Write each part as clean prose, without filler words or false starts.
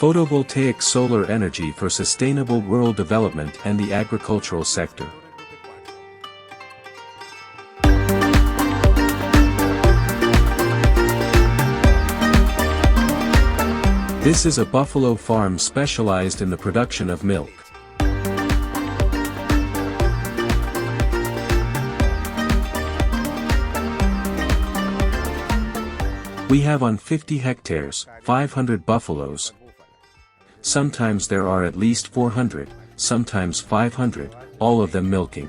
Photovoltaic solar energy for sustainable rural development and the agricultural sector. This is a buffalo farm specialized in the production of milk. We have on 50 hectares, 500 buffaloes. Sometimes there are at least 400, sometimes 500, all of them milking.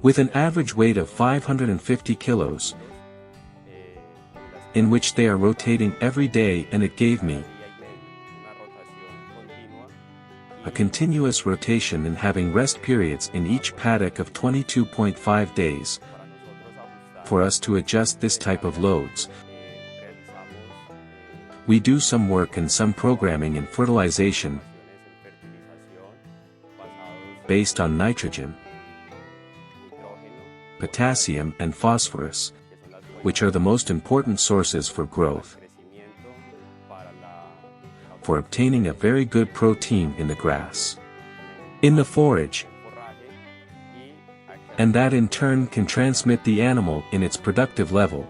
With an average weight of 550 kilos, in which they are rotating every day, and it gave me a continuous rotation and having rest periods in each paddock of 22.5 days. For us to adjust this type of loads, we do some work and some programming in fertilization based on nitrogen, potassium and phosphorus, which are the most important sources for growth, for obtaining a very good protein in the grass, in the forage, and that in turn can transmit the animal in its productive level,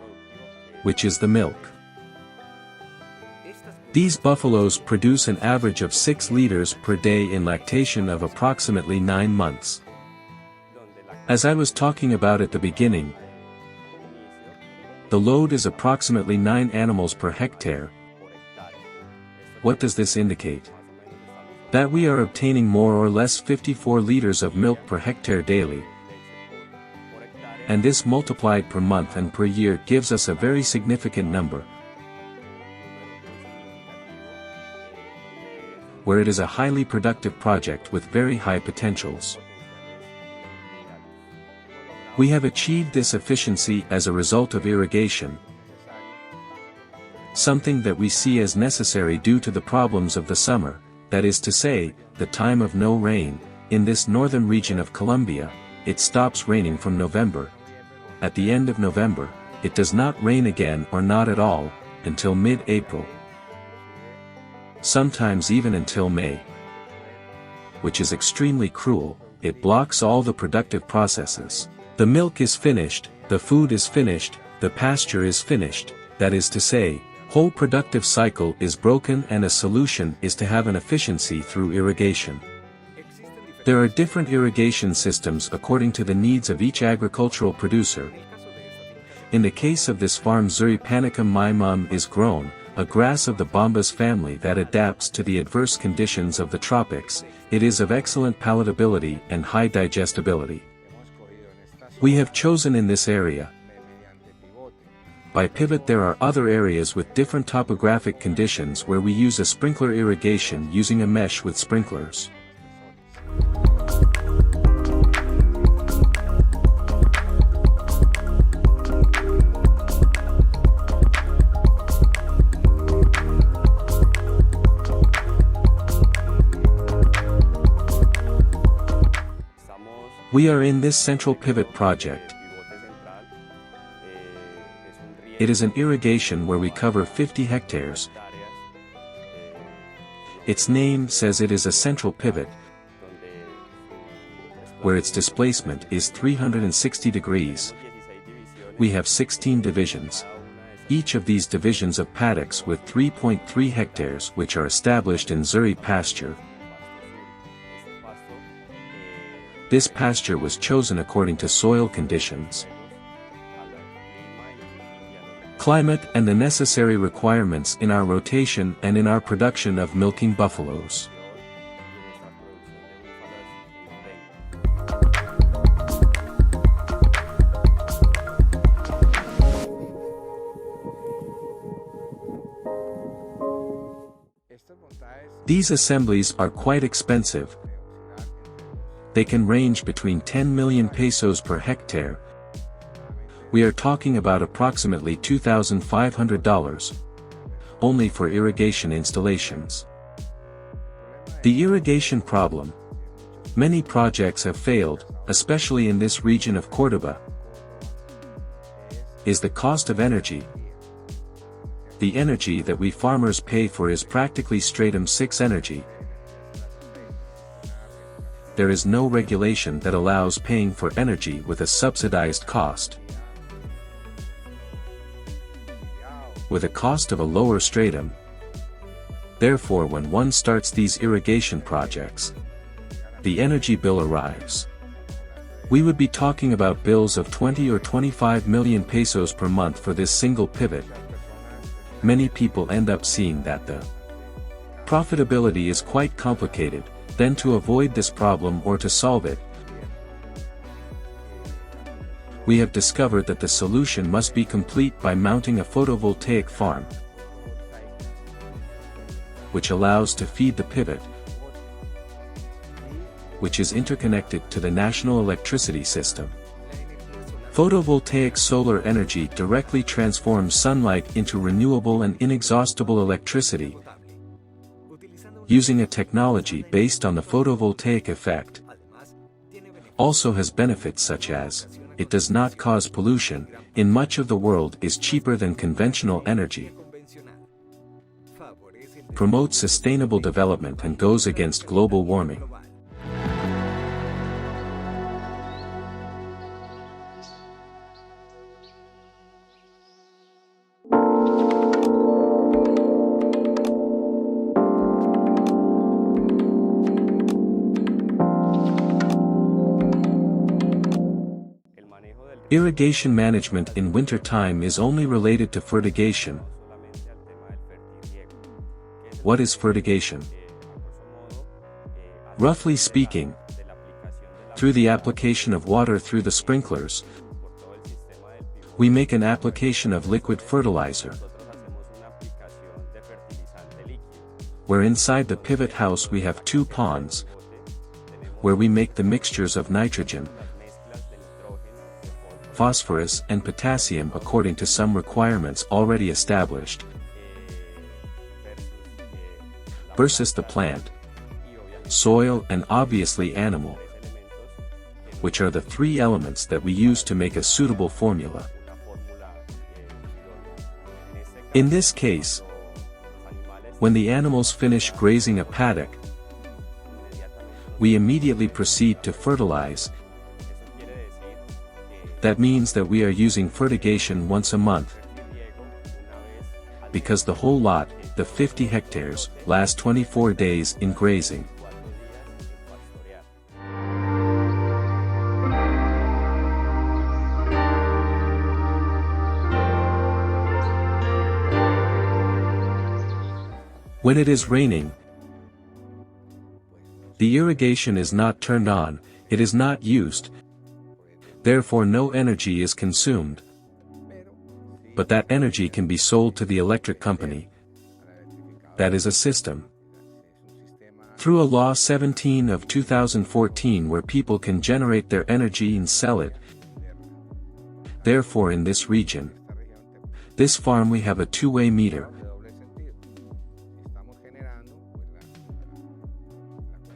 which is the milk. These buffaloes produce an average of 6 liters per day in lactation of approximately 9 months. As I was talking about at the beginning, the load is approximately 9 animals per hectare. What does this indicate? That we are obtaining more or less 54 liters of milk per hectare daily. And this multiplied per month and per year gives us a very significant number, where it is a highly productive project with very high potentials. We have achieved this efficiency as a result of irrigation, something that we see as necessary due to the problems of the summer, that is to say, the time of no rain. In this northern region of Colombia, it stops raining from November. At the end of November, it does not rain again or not at all, until mid-April. Sometimes even until May. Which is extremely cruel. It blocks all the productive processes. The milk is finished, the food is finished, the pasture is finished, that is to say, whole productive cycle is broken, and a solution is to have an efficiency through irrigation. There are different irrigation systems according to the needs of each agricultural producer. In the case of this farm, Zuri panicum mimum is grown, a grass of the bombas family that adapts to the adverse conditions of the tropics. It is of excellent palatability and high digestibility. We have chosen in this area. By pivot, there are other areas with different topographic conditions where we use a sprinkler irrigation using a mesh with sprinklers. We are in this central pivot project. It is an irrigation where we cover 50 hectares. Its name says it is a central pivot, where its displacement is 360 degrees. We have 16 divisions. Each of these divisions of paddocks with 3.3 hectares which are established in Zuri pasture. This pasture was chosen according to soil conditions, climate and the necessary requirements in our rotation and in our production of milking buffaloes. These assemblies are quite expensive. They can range between 10 million pesos per hectare. We are talking about approximately $2,500, only for irrigation installations. The irrigation problem, Many projects have failed, especially in this region of Córdoba. Is the cost of energy. The energy that we farmers pay for is practically stratum 6 energy. There is no regulation that allows paying for energy with a subsidized cost. With a cost of a lower stratum. Therefore, when one starts these irrigation projects, the energy bill arrives. We would be talking about bills of 20 or 25 million pesos per month for this single pivot. Many people end up seeing that the profitability is quite complicated. Then to avoid this problem or to solve it, we have discovered that the solution must be complete by mounting a photovoltaic farm, which allows to feed the pivot, which is interconnected to the national electricity system. Photovoltaic solar energy directly transforms sunlight into renewable and inexhaustible electricity, using a technology based on the photovoltaic effect. Also has benefits such as, it does not cause pollution, in much of the world is cheaper than conventional energy, promotes sustainable development and goes against global warming. Irrigation management in winter time is only related to fertigation. What is fertigation? Roughly speaking, through the application of water through the sprinklers, we make an application of liquid fertilizer, where inside the pivot house we have 2 ponds, where we make the mixtures of nitrogen, phosphorus and potassium according to some requirements already established, versus the plant, soil and obviously animal, which are the 3 elements that we use to make a suitable formula. In this case, when the animals finish grazing a paddock, we immediately proceed to fertilize. That means that we are using fertigation once a month, because the whole lot, the 50 hectares, last 24 days in grazing. When it is raining, the irrigation is not turned on, it is not used, therefore no energy is consumed. But that energy can be sold to the electric company. That is a system. Through a Law 17 of 2014 where people can generate their energy and sell it. Therefore in this region, this farm we have a 2-way meter.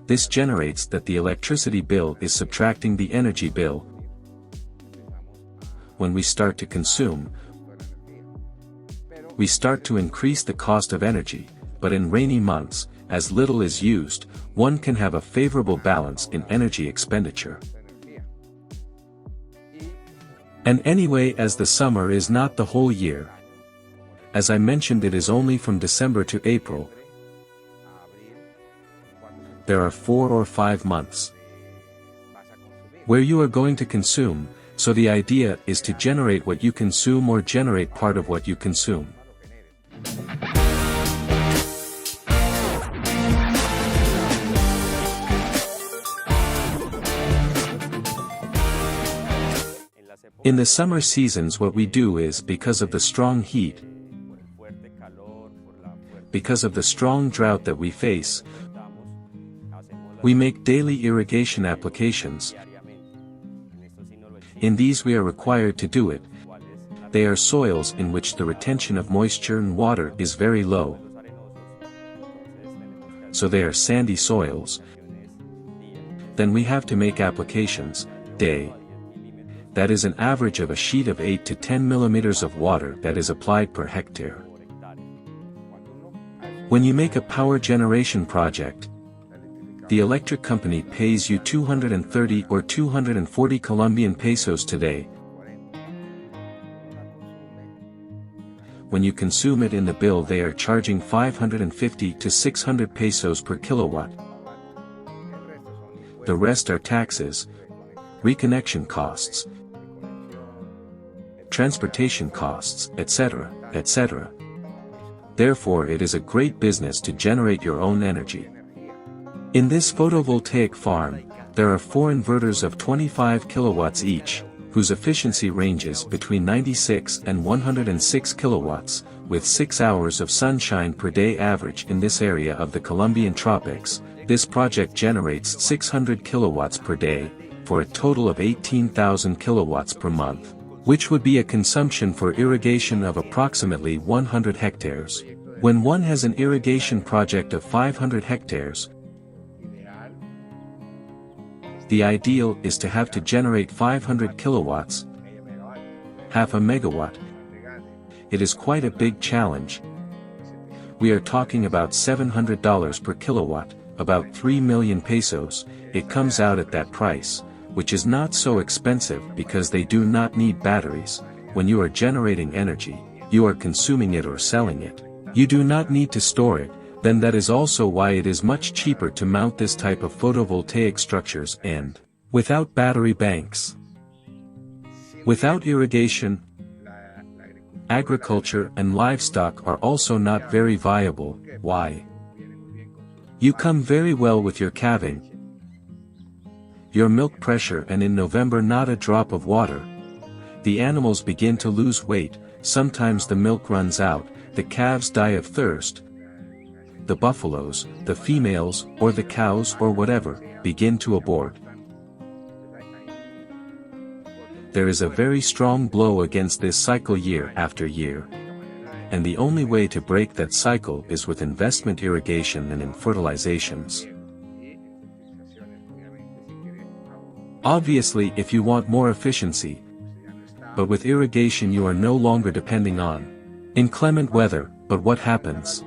This generates that the electricity bill is subtracting the energy bill. When we start to consume, we start to increase the cost of energy, but in rainy months, as little is used, one can have a favorable balance in energy expenditure. And anyway, as the summer is not the whole year, as I mentioned, it is only from December to April. There are 4 or 5 months where you are going to consume, so the idea is to generate what you consume or generate part of what you consume. In the summer seasons what we do is, because of the strong heat, because of the strong drought that we face, we make daily irrigation applications. In these we are required to do it. They are soils in which the retention of moisture and water is very low. So they are sandy soils. Then we have to make applications, day. That is an average of a sheet of 8 to 10 millimeters of water that is applied per hectare. When you make a power generation project, the electric company pays you 230 or 240 Colombian pesos today. When you consume it in the bill, they are charging 550 to 600 pesos per kilowatt. The rest are taxes, reconnection costs, transportation costs, etc., etc. Therefore, it is a great business to generate your own energy. In this photovoltaic farm, there are 4 inverters of 25 kilowatts each, whose efficiency ranges between 96 and 106 kilowatts, with 6 hours of sunshine per day average in this area of the Colombian tropics. This project generates 600 kilowatts per day, for a total of 18,000 kilowatts per month, which would be a consumption for irrigation of approximately 100 hectares. When one has an irrigation project of 500 hectares, the ideal is to have to generate 500 kilowatts, half a megawatt. It is quite a big challenge. We are talking about $700 per kilowatt, about 3 million pesos. It comes out at that price, which is not so expensive because they do not need batteries. When you are generating energy, you are consuming it or selling it. You do not need to store it. Then that is also why it is much cheaper to mount this type of photovoltaic structures and, without battery banks, without irrigation, agriculture and livestock are also not very viable. Why? You come very well with your calving, your milk pressure, and in November not a drop of water. The animals begin to lose weight, sometimes the milk runs out, the calves die of thirst. The buffaloes, the females, or the cows or whatever, begin to abort. There is a very strong blow against this cycle year after year. And the only way to break that cycle is with investment irrigation and in fertilizations. Obviously, if you want more efficiency, but with irrigation you are no longer depending on inclement weather. But what happens?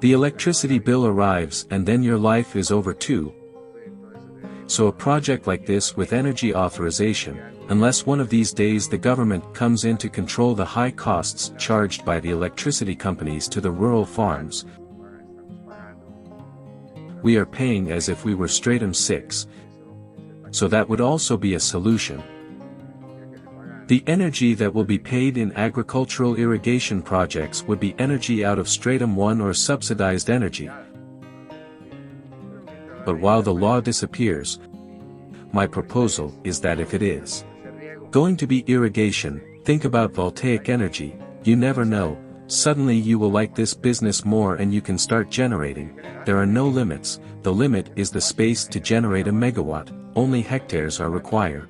The electricity bill arrives and then your life is over too. So a project like this with energy authorization, unless one of these days the government comes in to control the high costs charged by the electricity companies to the rural farms, we are paying as if we were stratum 6. So that would also be a solution. The energy that will be paid in agricultural irrigation projects would be energy out of stratum 1 or subsidized energy. But while the law disappears, my proposal is that if it is going to be irrigation, think about voltaic energy. You never know, suddenly you will like this business more and you can start generating. There are no limits, the limit is the space to generate a megawatt, only hectares are required.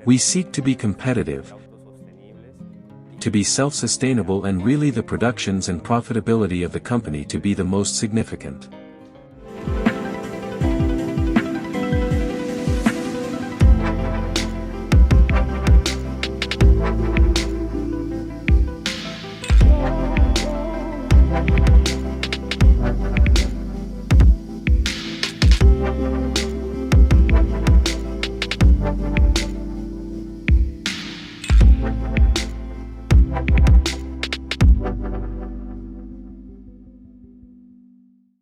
We seek to be competitive, to be self-sustainable, and really the productions and profitability of the company to be the most significant.